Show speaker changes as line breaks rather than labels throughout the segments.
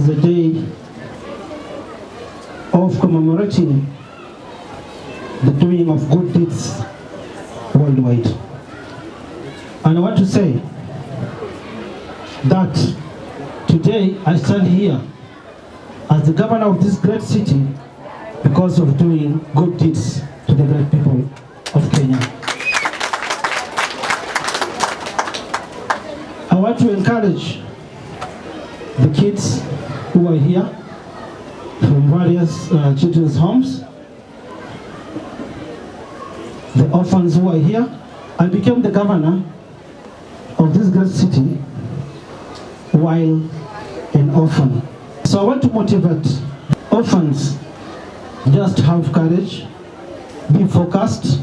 is a day of commemorating the doing of good deeds worldwide. And I want to say that today I stand here as the governor of this great city because of doing good deeds to the great people of Kenya. I want to encourage the kids who are here from various children's homes, the orphans who are here. I became the governor of this great city while an orphan. So I want to motivate orphans, just have courage, be focused,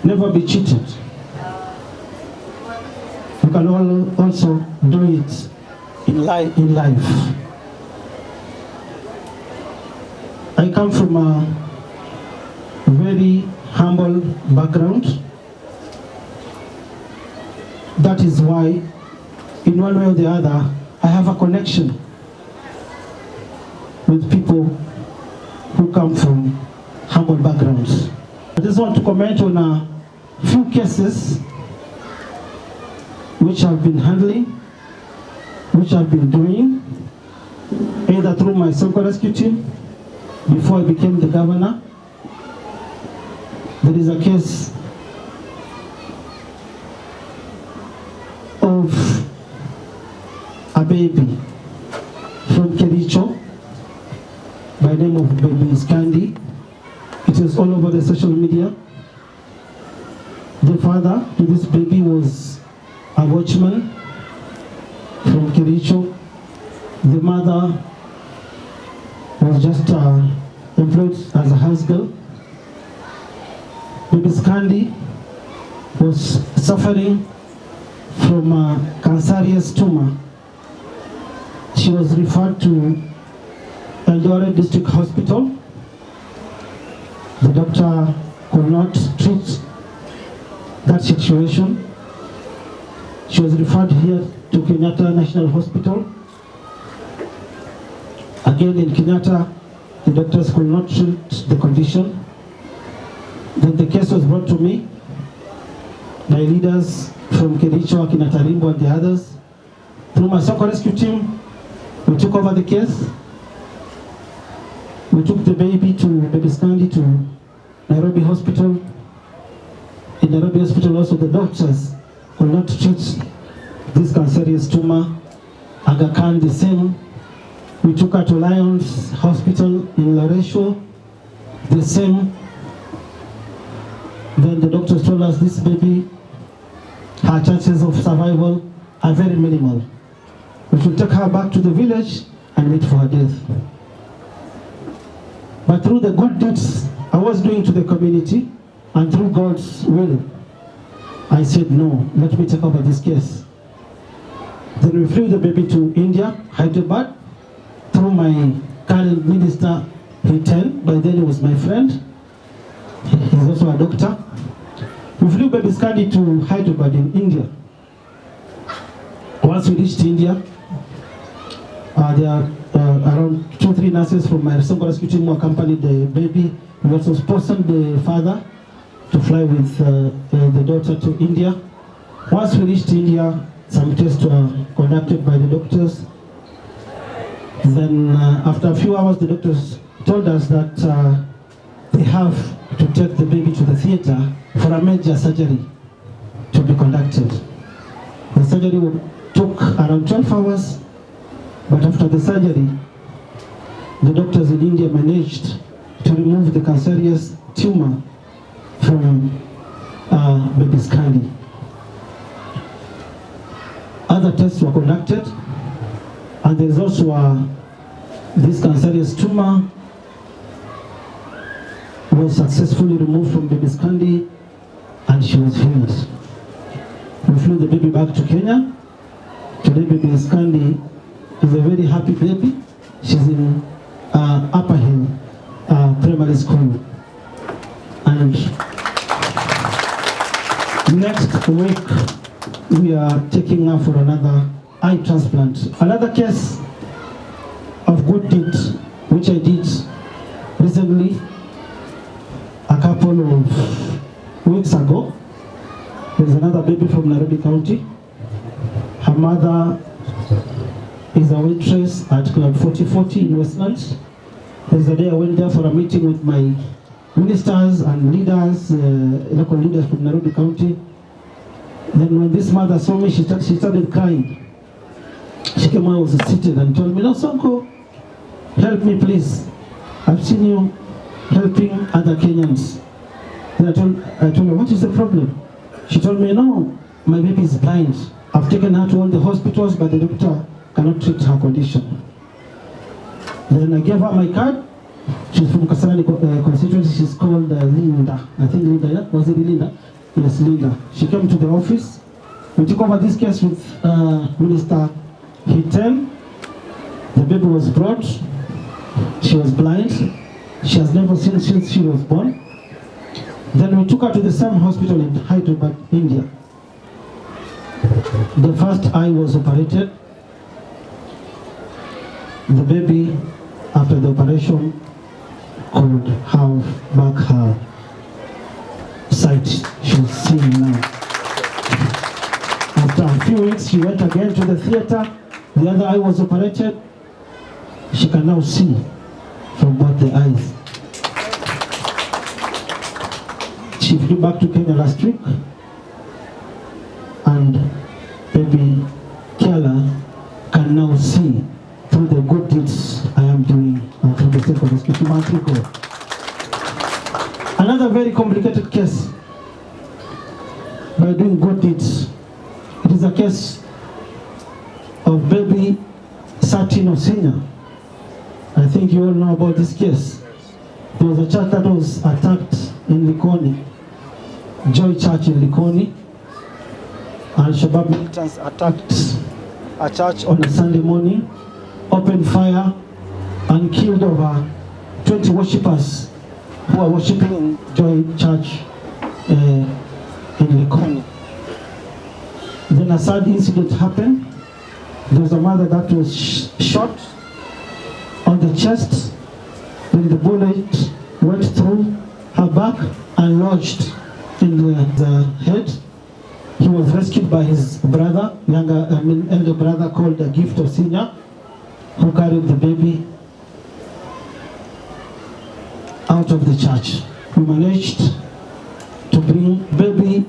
never be cheated. You can also do it in life. I come from a very humble background. That is why, in one way or the other, I have a connection with people who come from humble backgrounds. I just want to comment on a few cases which I've been handling, which I've been doing, either through my Sonko rescue team, before I became the governor. There is a case of a baby from Kericho by the name of baby Scandi. It is all over the social media. The father to this baby was a watchman from Kericho. The mother was just employed as a house girl. Baby Scandi was suffering from a cancerous tumor. She was referred to Eldoret District Hospital. The doctor could not treat that situation. She was referred here to Kenyatta National Hospital. Again in Kenyatta, the doctors could not treat the condition. Then the case was brought to me by leaders from Kericho, Akina Tarimbo and the others. Through my Sonko rescue team, we took over the case. We took the baby Scandi to Nairobi Hospital. In Nairobi Hospital also the doctors could not treat this cancerous tumor. Aga Khan the same. We took her to Lions Hospital in Laresho, the same. Then the doctors told us this baby, her chances of survival are very minimal. We should take her back to the village and wait for her death. But through the good deeds I was doing to the community and through God's will, I said no, let me take over this case. Then we flew the baby to India, Hyderabad, through my current minister, Hiten. By then he was my friend. He's also a doctor. We flew baby Scandi to Hyderabad in India. Once we reached India, there are around 2-3 nurses from my Sonko rescue team who accompanied the baby. We also sponsored the father to fly with the daughter to India. Once we reached India, some tests were conducted by the doctors. Then after a few hours, the doctors told us that they have to take the baby to the theater for a major surgery to be conducted. The surgery took around 12 hours, but after the surgery, the doctors in India managed to remove the cancerous tumor from baby Scandi. Other tests were conducted, and there is also this cancerous tumor was successfully removed from baby Scandi and she was healed. We flew the baby back to Kenya. Today baby Scandi is a very happy baby. She's in Upper Hill Primary School. And next week we are taking her for another eye transplant. Another case of good deeds which I did recently, a couple of weeks ago. There's another baby from Nairobi County. Her mother is a waitress at Club 4040 in Westlands. There's a day I went there for a meeting with my ministers and leaders, local leaders from Nairobi County. Then when this mother saw me, she started crying. She came out, was seated and told me, "No, Sonko, help me please. I've seen you helping other Kenyans." Then I told her, "What is the problem?" She told me, "No, my baby is blind. I've taken her to all the hospitals, but the doctor cannot treat her condition." Then I gave her my card. She's from Kasarani constituency. She's called Linda. I think Linda, yeah? Was it Linda? Yes, Linda. She came to the office. We took over this case with Minister Hiten. The baby was brought. She was blind. She has never seen since she was born. Then we took her to the same hospital in Hyderabad, India. The first eye was operated. The baby, after the operation, could have back her sight. She's seeing now. After a few weeks, she went again to the theater. The other eye was operated. She can now see from both the eyes. She flew back to Kenya last week, and baby Kiala can now see through the good deeds I am doing for the sake of this Kishimantiko. Another very complicated case by doing good deeds. It is a case of baby Satino Senior. I think you all know about this case. There was a church that was attacked in Likoni, Joy Church in Likoni. Al-Shabaab militants attacked a church on a Sunday morning, opened fire, and killed over 20 worshippers who are worshipping in Joy Church in Likoni. Then a sad incident happened. There was a mother that was shot on the chest. When the bullet went through her back and lodged in the head. He was rescued by his brother, elder brother called the Gift of Senior, who carried the baby out of the church. We managed to bring baby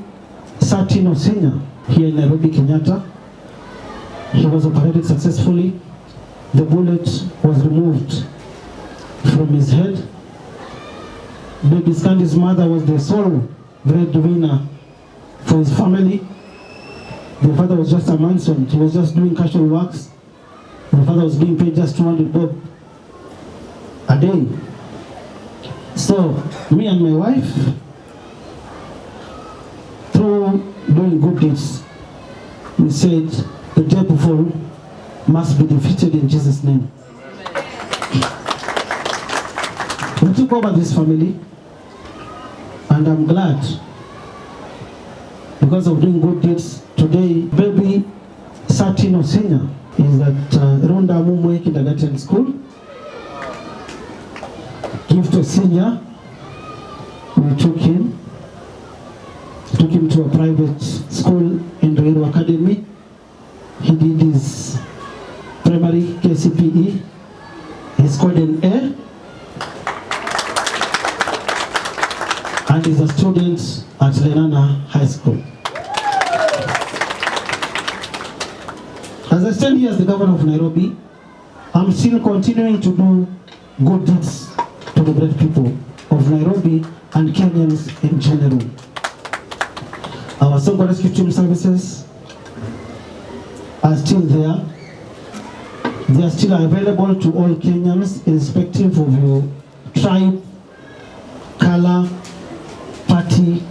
Satino Senior here in Nairobi, Kenyatta. He was operated successfully. The bullet was removed from his head. Baby Scandi's mother was the sole breadwinner for his family. The father was just a manson. He was just doing casual works. The father was being paid just 200 bob a day. So me and my wife, through doing good deeds, we said the devil must be defeated in Jesus' name. We took over this family, and I'm glad, because of doing good deeds. Today, baby Satino Senior is at Ronda Mumwe Kindergarten School. Gift of Senior, we took him to a private school in Ruiru Academy. He did his primary KCPE. He scored an A. And is a student at Lenana High School. As I stand here as the governor of Nairobi, I'm still continuing to do good deeds to the great people of Nairobi and Kenyans in general. Our Sonko Rescue Team services are still there. They are still available to all Kenyans, irrespective of your tribe, color, party,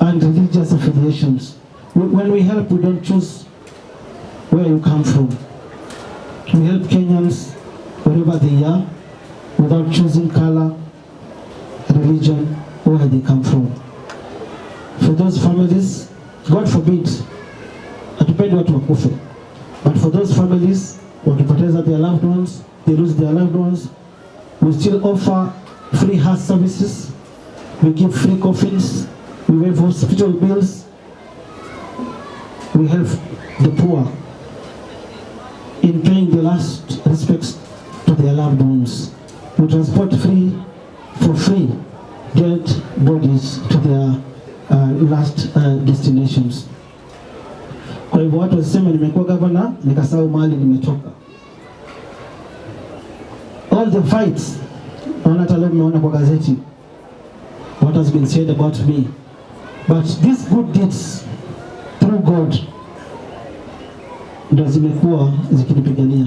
and religious affiliations. When we help, we don't choose where you come from. We help Kenyans wherever they are, without choosing color, religion, or where they come from. For those families, God forbid, hatupendi watu wakufe. But for those families, wakipoteza their loved ones, they lose their loved ones. We still offer free heart services. We give free coffins. We waive hospital bills. We help the poor in paying the last respects to their loved ones. We transport for free dead bodies to their last destinations. Kwa hivyo watu wasema nimekuwa governor nikasahau mahali nimetoka. All the fights, hata leo mmeona kwa gazeti what has been said about me. But these good deeds through God ndo zimekuwa zikinipigania.